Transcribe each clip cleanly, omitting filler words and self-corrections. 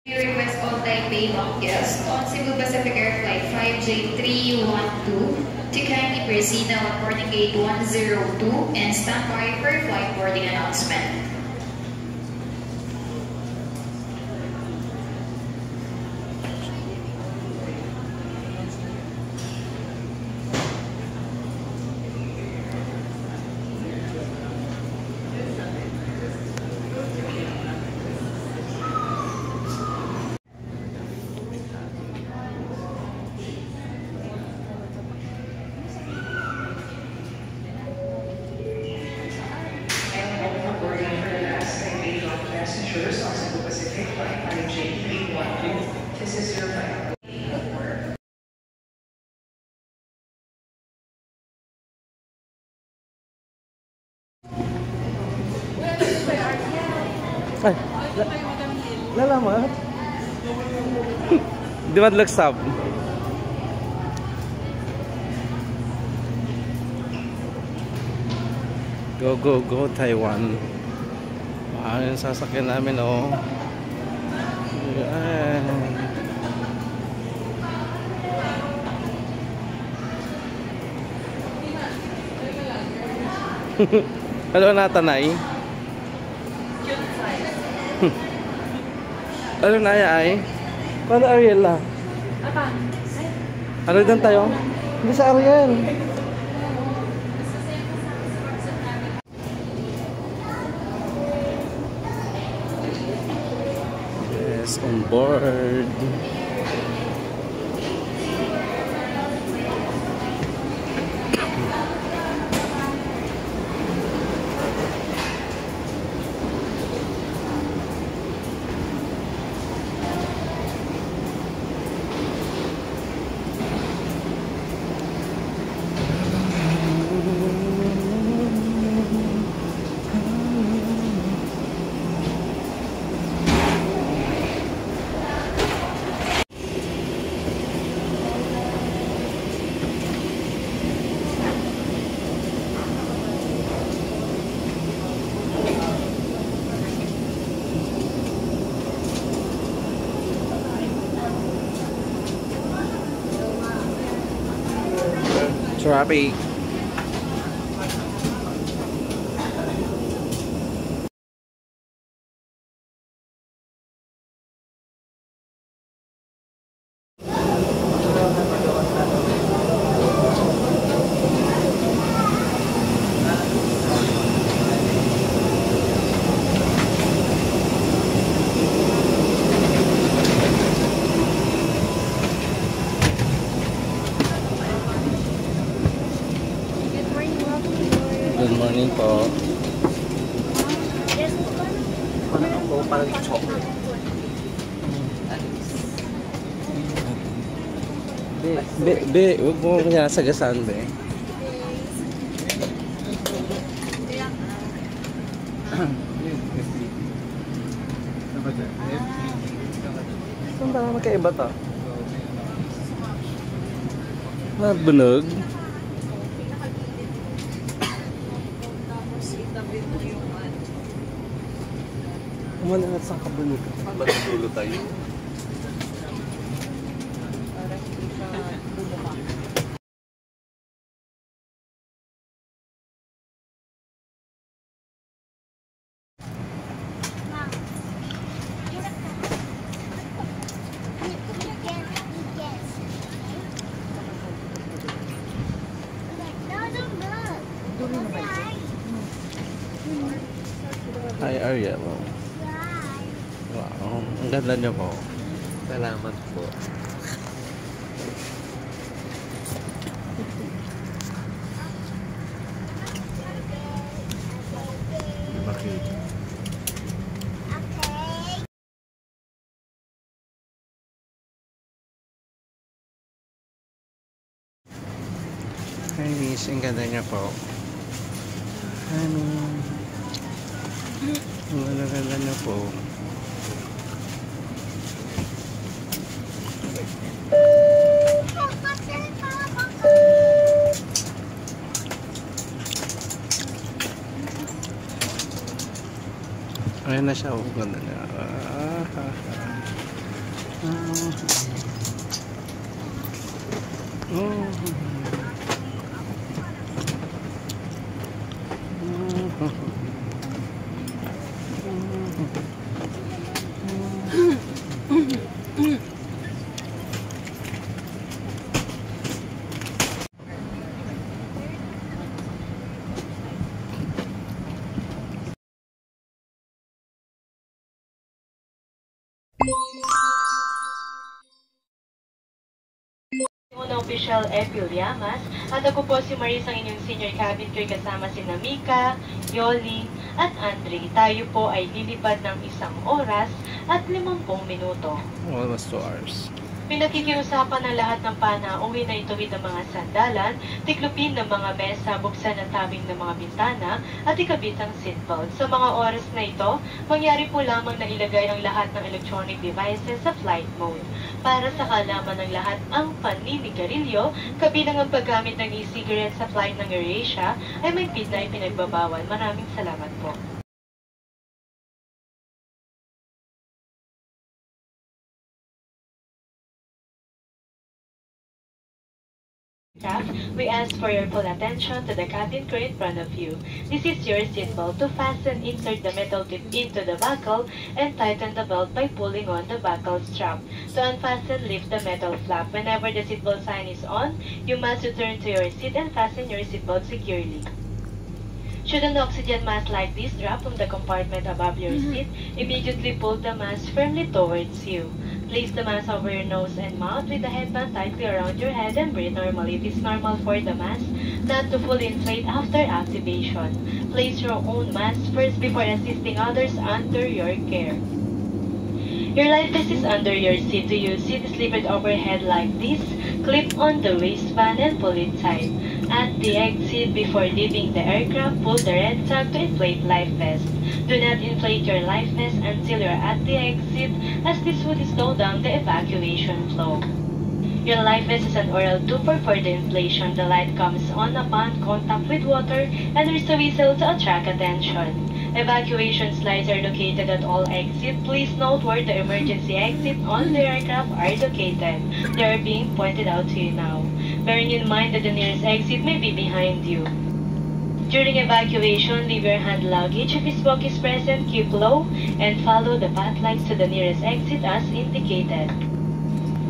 We request all Taipei bound guests on Cebu Pacific Air Flight 5J312 to kindly proceed now at boarding gate 102 and stand by for flight boarding announcement. Passengers on Cebu Pacific Flight 5J312. This is your flight. Ay, lalamat. Di madlagsab. Go, go, go, Taiwan. Ang sasakyan namin, oh. Ayan. Hello, Natanay. Ano na ay? Paano Ariel na? Ano doon tayo? Hindi sa Ariel. Yes, on board. Traffic. Good morning po. Parang ako, parang chocolate. Be, huwag mo kanya sagasaan, be. Saan ba magkaiba to? Nabunog. Kumalangat sa kabulog. Ba't dulo tayo? Hi, Ariel. Wow, ang ganda niyo po. Salamat po. Bakit? Hi, Miss. Ang ganda niyo po. Hi, Miss. Ang ganda niyo po. Ayan na siya, ganda niya. Unang official Epi Llamas at ako po si Maris, ang inyong senior cabin crew, kasama si Mika, Yoli at Andre. Tayo po ay lilipad ng 1 oras at 50 minuto. Almost 2 hours. Pinakikiusapan ng lahat ng panauwi na ituwid ng mga sandalan, tiklupin ng mga mesa, buksan ang tabing ng mga bintana, at ikabit ang seatbelt. Sa mga oras na ito, mangyari po lamang na ilagay ang lahat ng electronic devices sa flight mode. Para sa kalaman ng lahat, ang paninigarilyo, kabilang ang paggamit ng e-cigarette sa flight ng AirAsia, ay may na ipinagbabawal. Maraming salamat po. We ask for your full attention to the cabin crew in front of you. This is your seatbelt. To fasten, insert the metal tip into the buckle and tighten the belt by pulling on the buckle strap. To unfasten, lift the metal flap. Whenever the seatbelt sign is on, you must return to your seat and fasten your seatbelt securely. Should an oxygen mask like this drop from the compartment above your seat, immediately pull the mask firmly towards you. Place the mask over your nose and mouth with the headband tightly around your head and breathe normally. It is normal for the mask not to fully inflate after activation. Place your own mask first before assisting others under your care. Your life vest is under your seat. To use it, slip it overhead like this, clip on the waistband and pull it tight. At the exit, before leaving the aircraft, pull the red tag to inflate life vest. Do not inflate your life vest until you're at the exit, as this would slow down the evacuation flow. Your life vest is an oral tube for further inflation. The light comes on upon contact with water, and there's a whistle to attract attention. Evacuation slides are located at all exits. Please note where the emergency exit on the aircraft are located. They are being pointed out to you now. Bearing in mind that the nearest exit may be behind you. During evacuation, leave your hand luggage. If a smoke is present, keep low and follow the path lights to the nearest exit as indicated.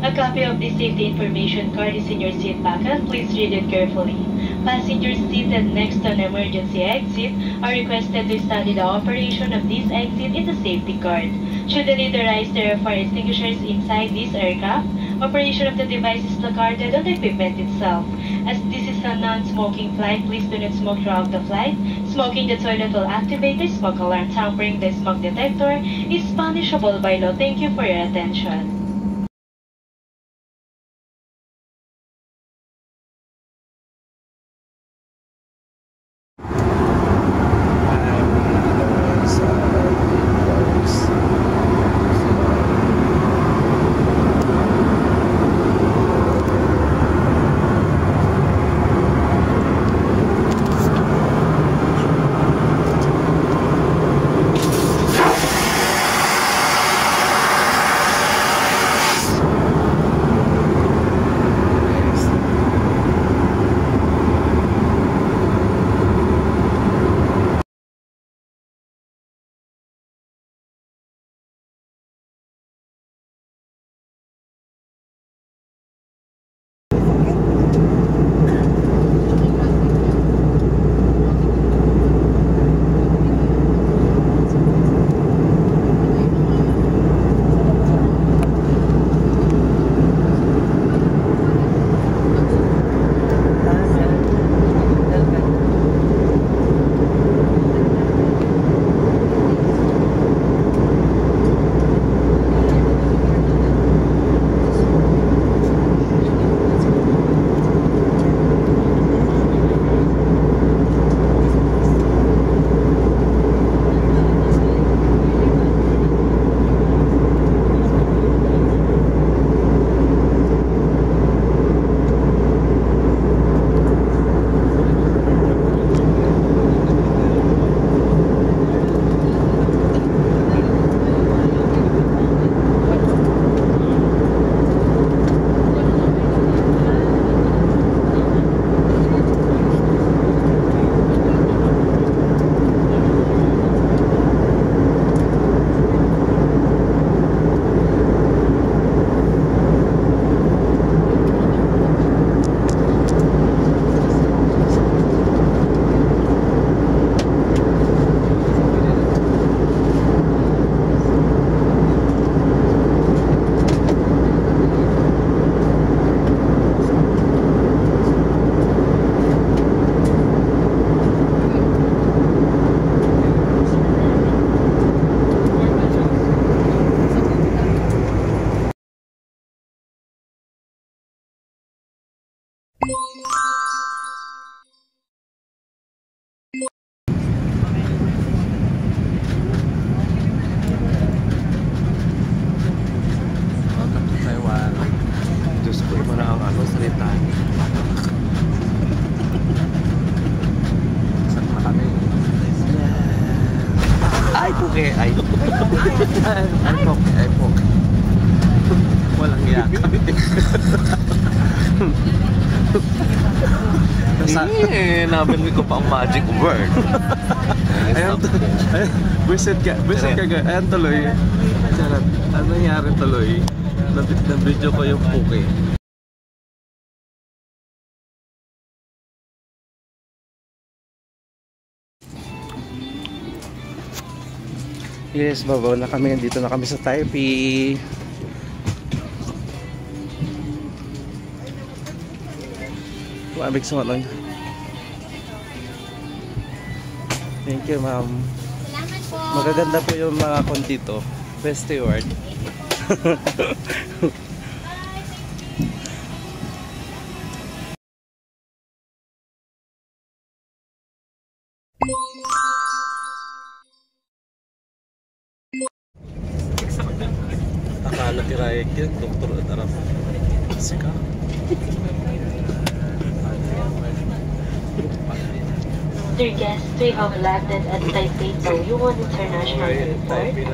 A copy of the safety information card is in your seat pocket. Please read it carefully. Passengers seated next to an emergency exit are requested to study the operation of this exit in the safety card. Should the need arise, there are fire extinguishers inside this aircraft. Operation of the device is placarded on the equipment itself. As this is a non-smoking flight, please do not smoke throughout the flight. Smoking the toilet will activate the smoke alarm. Tampering the smoke detector is punishable by law. Thank you for your attention. ngayon namin ko pa ang magic word. Ayan, visit ka ayan tuloy. Charot, ano nangyari tuloy? Na-video ko yung puke. Yes, babaw na kami. Dito na kami sa Taipei. Mabig sumat lang. Thank you, ma'am. Salamat po. Magaganda po yung mga kon dito. Best steward. Akala tirayag yan, doktor at arap. Sika. Dear guests, we have landed at Taipei Taoyuan International Airport.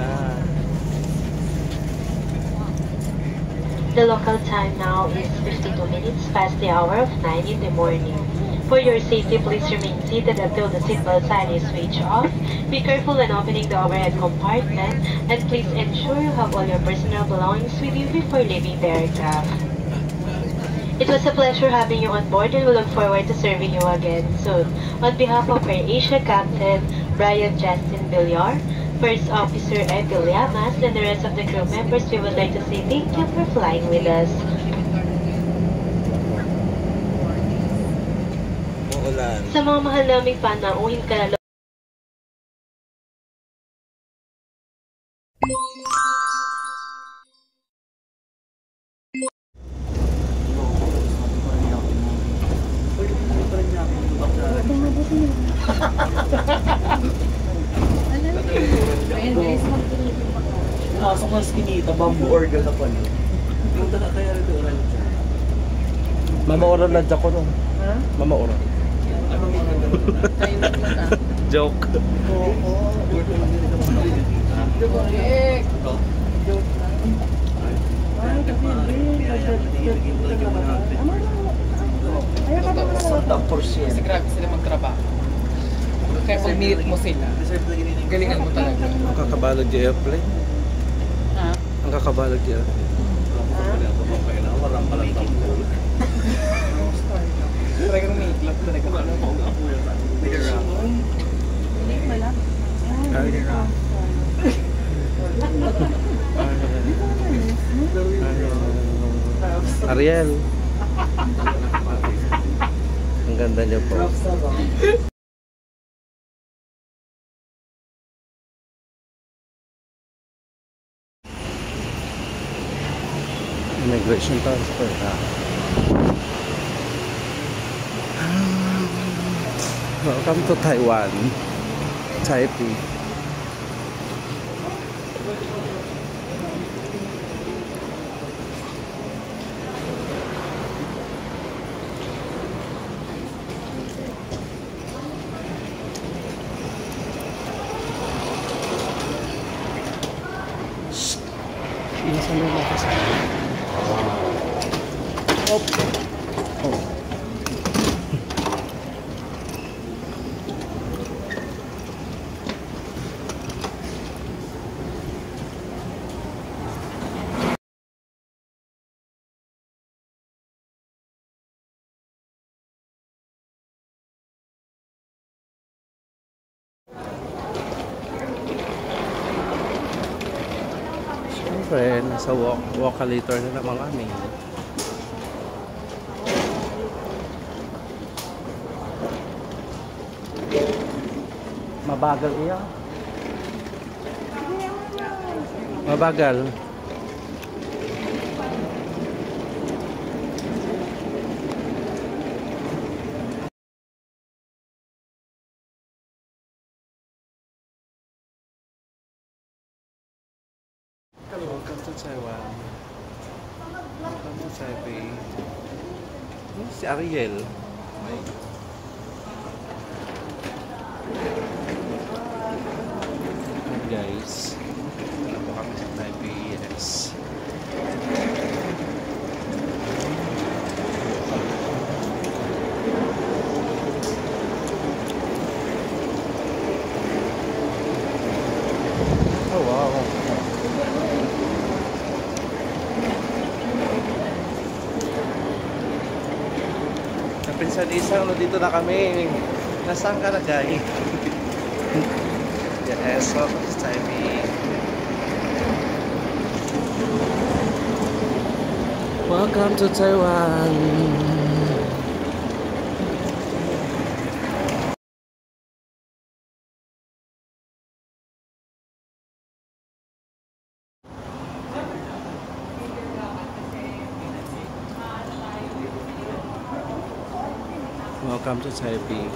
The local time now is 52 minutes past the hour of 9 in the morning. For your safety, please remain seated until the seatbelt sign is switched off. Be careful when opening the overhead compartment, and please ensure you have all your personal belongings with you before leaving the aircraft. It was a pleasure having you on board, and we look forward to serving you again soon. On behalf of Air Asia Captain Brian Justin Villar, First Officer Emil Llamas, and the rest of the crew members, we would like to say thank you for flying with us. Sa mga mahal naming panauhin ka Pasok ng skinita, bamboo organ na pala. Yung taka kaya rin oral. Mama oral na dyan ko no. Ha? Mama oral. Joke. Kasi grabe sila magtrabaho. Kaya pag minute mo sila, galingan mo talaga. Ang kakabalag di airplane. Ha? Ang kakabalag di airplane. Talagang may iklap talaga. Ariel. Ang ganda niyo po. Immigration transfer na. Welcome to Taiwan, Taipei. Inasan mo na kasi. Oh. Siyempre, nasa walkalator na naman kami. Mabagal iya. Mabagal. Welcome to Taiwan. Welcome to Taipei. Si Ariel. Guys, wala po kami sa Taipei, yes. Minsan-isang dito na kami. Nasaan ka na, guy? Yes, welcome to Taipei. Welcome to Taiwan. Welcome to Taipei.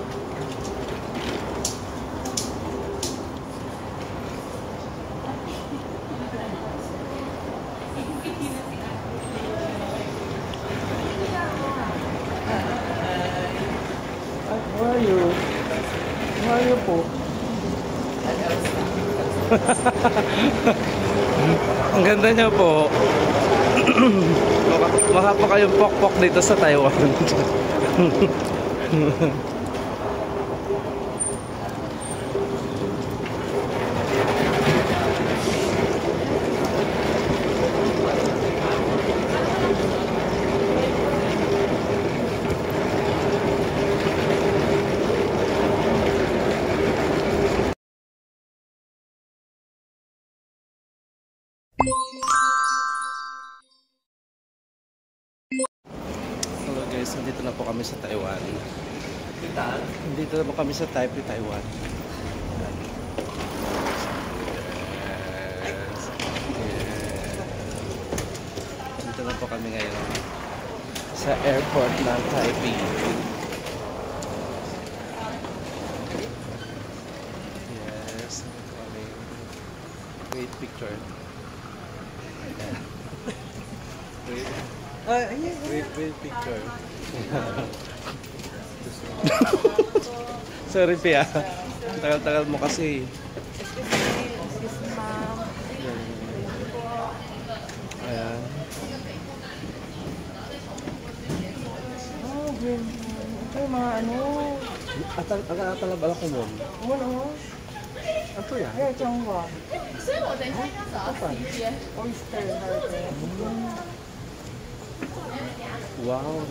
How are you? How are you po? Ang ganda niya po. Baka pa kayong pok-pok dito sa Taiwan. Hello guys, nandito na po kami sa Taiwan. Nandito na po kami sa Taipei, Taiwan. Nandito na po kami ngayon sa airport ng Taipei. Yes, nandito kami. Wait, picture. Wait, picture. Sorry, Pia. Tagal-tagal mo kasi. Excuse me, ma'am. Ayan. Oh, green. Ito yung mga ano. Atalab-alak ko mo. Ano? Ito yan. Ay, ito yung one. Oyster harbor. Wow.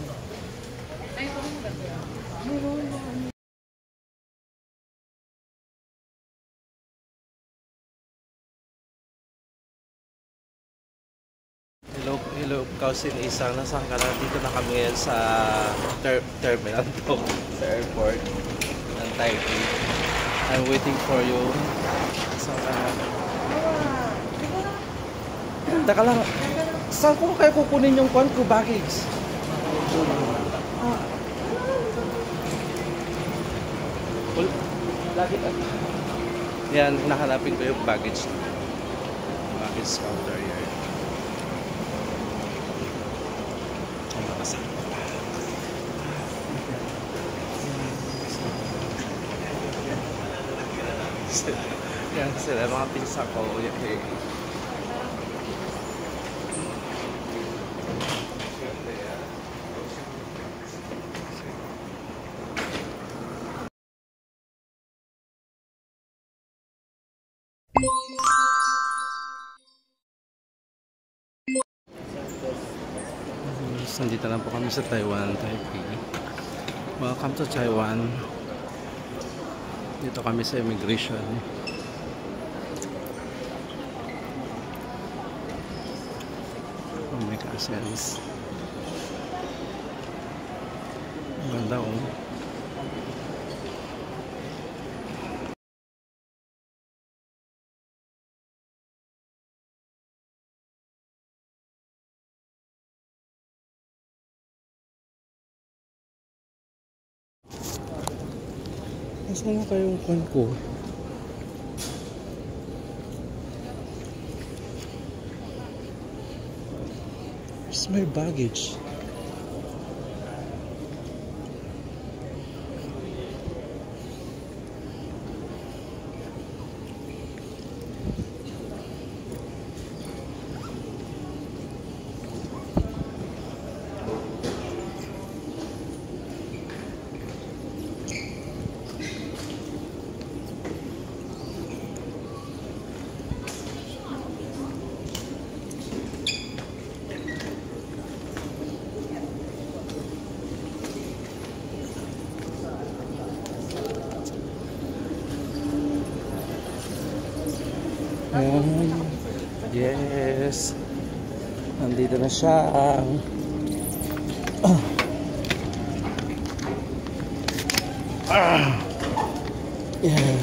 Hello, cousin Isang. Nasaan ka na? Dito na kami ngayon sa terminal to, sa airport ng Taipei. I'm waiting for you. Nasaan ka na? Teka lang. Saan ko kayo kukunin yung kwan ko baggage? Lagi na. Yan, nahanapin ko yung baggage. Baggage counter here. Ang nakasama. Yan sila, mga pinsa ko. Okay. Nandito na po kami sa Taiwan, Taipei. Welcome to Taiwan. Dito kami sa immigration. Oh my gosh, ganda oh. Nasaan na kayong kwan ko? Where's my baggage? guys. Nandito na siya. Yan.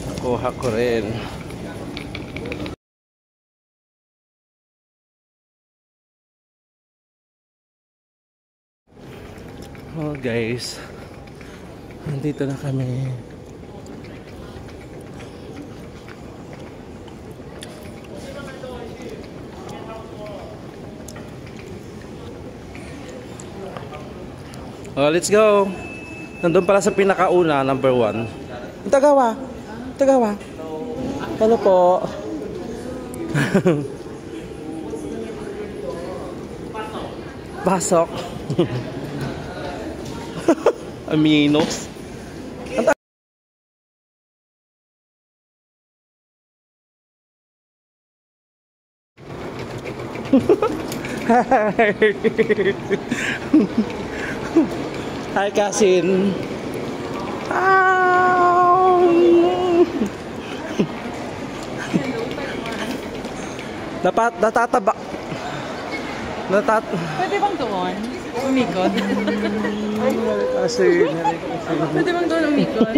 Nakuha ko rin. Oh guys, nandito na kami. Oh, let's go. Nandun pala sa pinakauna, number 1. Tagawa. Tagawa. Hello po. Pasok. Aminos. Hi, Kasin. Natataba. Pwede bang doon? Umikot? Kasi Pwede bang doon umikot?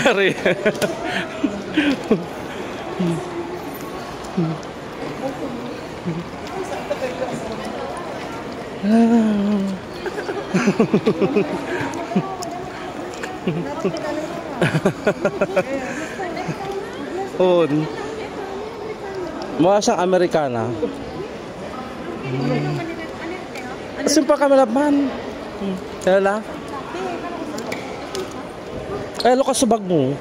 Hari. On. Mukha siyang Amerikana. Simpa kami laban. Kaya la? Kaya lo ka sa bag mo.